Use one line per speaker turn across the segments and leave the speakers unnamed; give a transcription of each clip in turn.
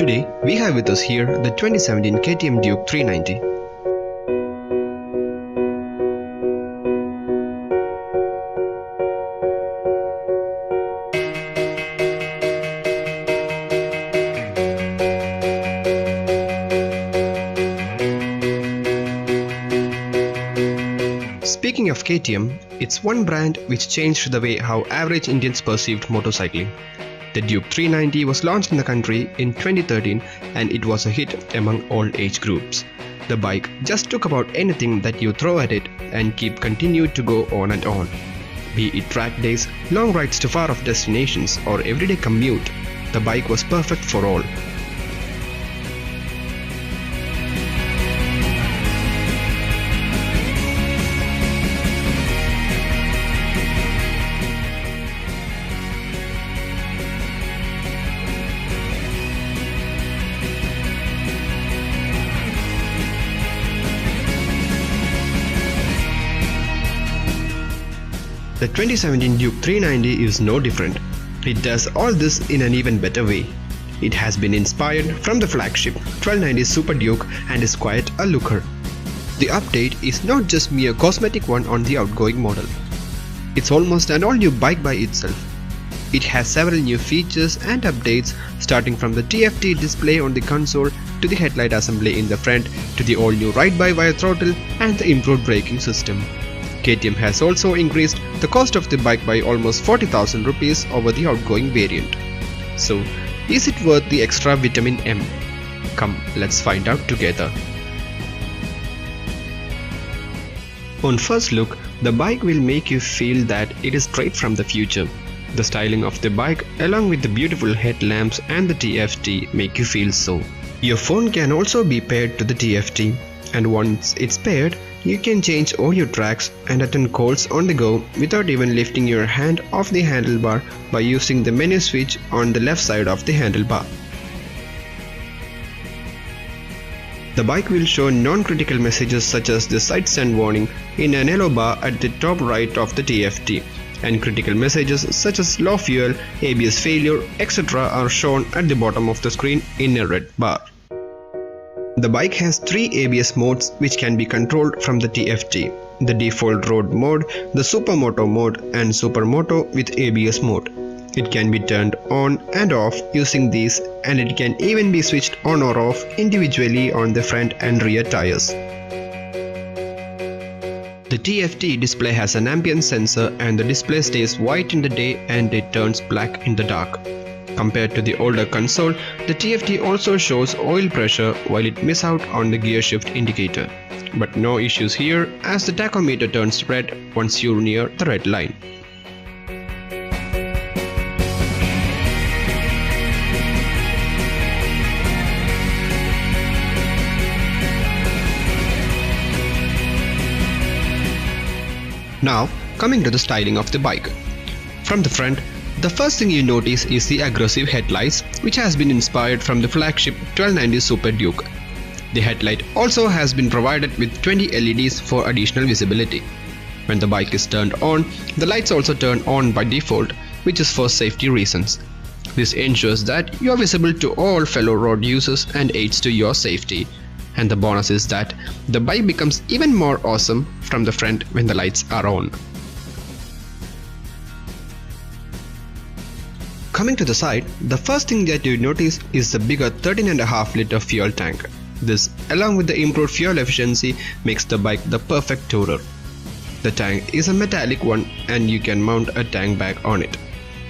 Today, we have with us here the 2017 KTM Duke 390. Speaking of KTM, it's one brand which changed the way how average Indians perceived motorcycling. The Duke 390 was launched in the country in 2013 and it was a hit among all age groups. The bike just took about anything that you throw at it and continued to go on and on. Be it track days, long rides to far off destinations or everyday commute, the bike was perfect for all. The 2017 Duke 390 is no different. It does all this in an even better way. It has been inspired from the flagship 1290 Super Duke and is quite a looker. The update is not just mere cosmetic one on the outgoing model. It's almost an all-new bike by itself. It has several new features and updates, starting from the TFT display on the console to the headlight assembly in the front to the all-new ride-by-wire throttle and the improved braking system. KTM has also increased the cost of the bike by almost 40,000 rupees over the outgoing variant. So, is it worth the extra vitamin M? Come, let's find out together. On first look, the bike will make you feel that it is straight from the future. The styling of the bike along with the beautiful headlamps and the TFT make you feel so. Your phone can also be paired to the TFT, and once it's paired, you can change all your tracks and attend calls on the go without even lifting your hand off the handlebar by using the menu switch on the left side of the handlebar. The bike will show non-critical messages such as the side stand warning in an yellow bar at the top right of the TFT, and critical messages such as low fuel, ABS failure, etc. are shown at the bottom of the screen in a red bar. The bike has 3 ABS modes which can be controlled from the TFT: the default road mode, the Supermoto mode and Supermoto with ABS mode. It can be turned on and off using these, and it can even be switched on or off individually on the front and rear tires. The TFT display has an ambient sensor and the display stays white in the day and it turns black in the dark. Compared to the older console, the TFT also shows oil pressure while it misses out on the gear shift indicator. But no issues here as the tachometer turns red once you're near the red line. Now, coming to the styling of the bike. From the front, the first thing you notice is the aggressive headlights, which has been inspired from the flagship 1290 Super Duke. The headlight also has been provided with 20 LEDs for additional visibility. When the bike is turned on, the lights also turn on by default, which is for safety reasons. This ensures that you are visible to all fellow road users and aids to your safety. And the bonus is that the bike becomes even more awesome from the front when the lights are on. Coming to the side, the first thing that you notice is the bigger 13.5 liter fuel tank. This, along with the improved fuel efficiency, makes the bike the perfect tourer. The tank is a metallic one and you can mount a tank bag on it.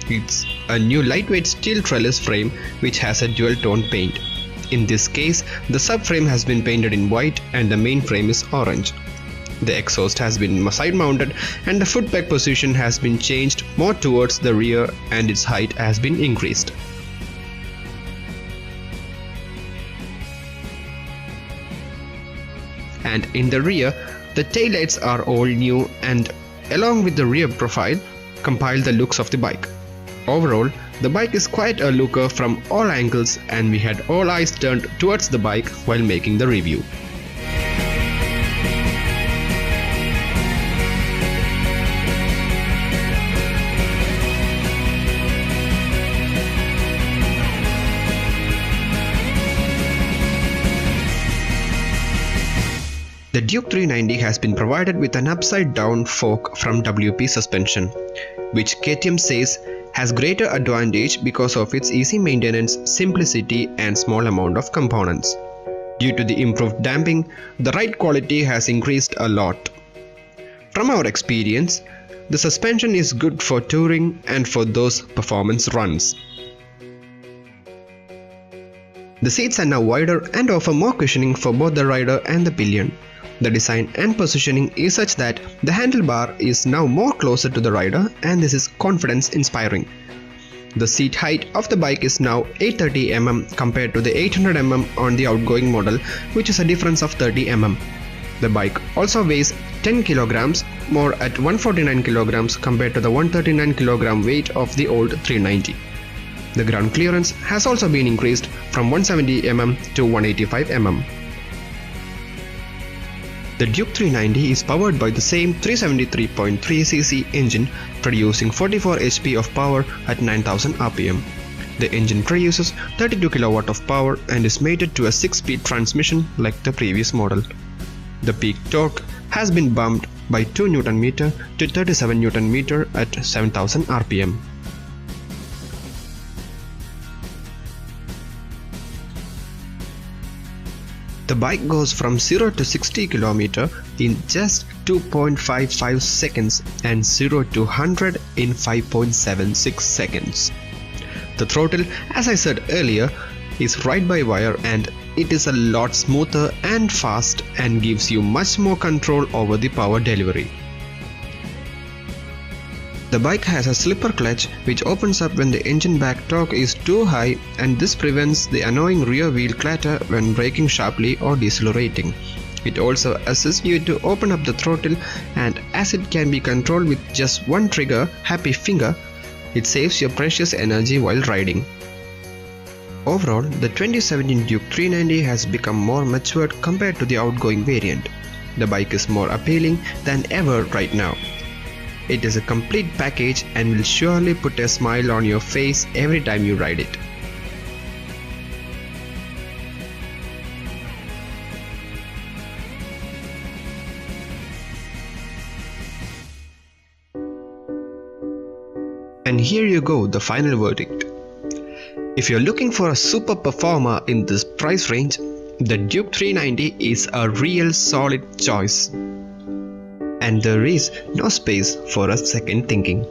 It's a new lightweight steel trellis frame which has a dual tone paint. In this case, the subframe has been painted in white and the main frame is orange. The exhaust has been side mounted and the foot peg position has been changed more towards the rear and its height has been increased. And in the rear, the taillights are all new and along with the rear profile, compile the looks of the bike. Overall, the bike is quite a looker from all angles and we had all eyes turned towards the bike while making the review. The Duke 390 has been provided with an upside-down fork from WP suspension, which KTM says has greater advantage because of its easy maintenance, simplicity and small amount of components. Due to the improved damping, the ride quality has increased a lot. From our experience, the suspension is good for touring and for those performance runs. The seats are now wider and offer more cushioning for both the rider and the pillion. The design and positioning is such that the handlebar is now more closer to the rider, and this is confidence inspiring. The seat height of the bike is now 830 mm compared to the 800 mm on the outgoing model, which is a difference of 30 mm. The bike also weighs 10 kg more at 149 kg compared to the 139 kg weight of the old 390. The ground clearance has also been increased from 170 mm to 185 mm. The Duke 390 is powered by the same 373.3cc engine, producing 44 HP of power at 9000 rpm. The engine produces 32 kW of power and is mated to a 6-speed transmission like the previous model. The peak torque has been bumped by 2 Nm to 37 Nm at 7000 rpm. The bike goes from 0 to 60 km in just 2.55 seconds and 0 to 100 in 5.76 seconds. The throttle, as I said earlier, is ride-by-wire and it is a lot smoother and fast and gives you much more control over the power delivery. The bike has a slipper clutch which opens up when the engine back torque is too high, and this prevents the annoying rear wheel clatter when braking sharply or decelerating. It also assists you to open up the throttle, and as it can be controlled with just one trigger, happy finger, it saves your precious energy while riding. Overall, the 2017 Duke 390 has become more matured compared to the outgoing variant. The bike is more appealing than ever right now. It is a complete package and will surely put a smile on your face every time you ride it. And here you go, the final verdict. If you're looking for a super performer in this price range, the Duke 390 is a real solid choice. And there is no space for a second thinking.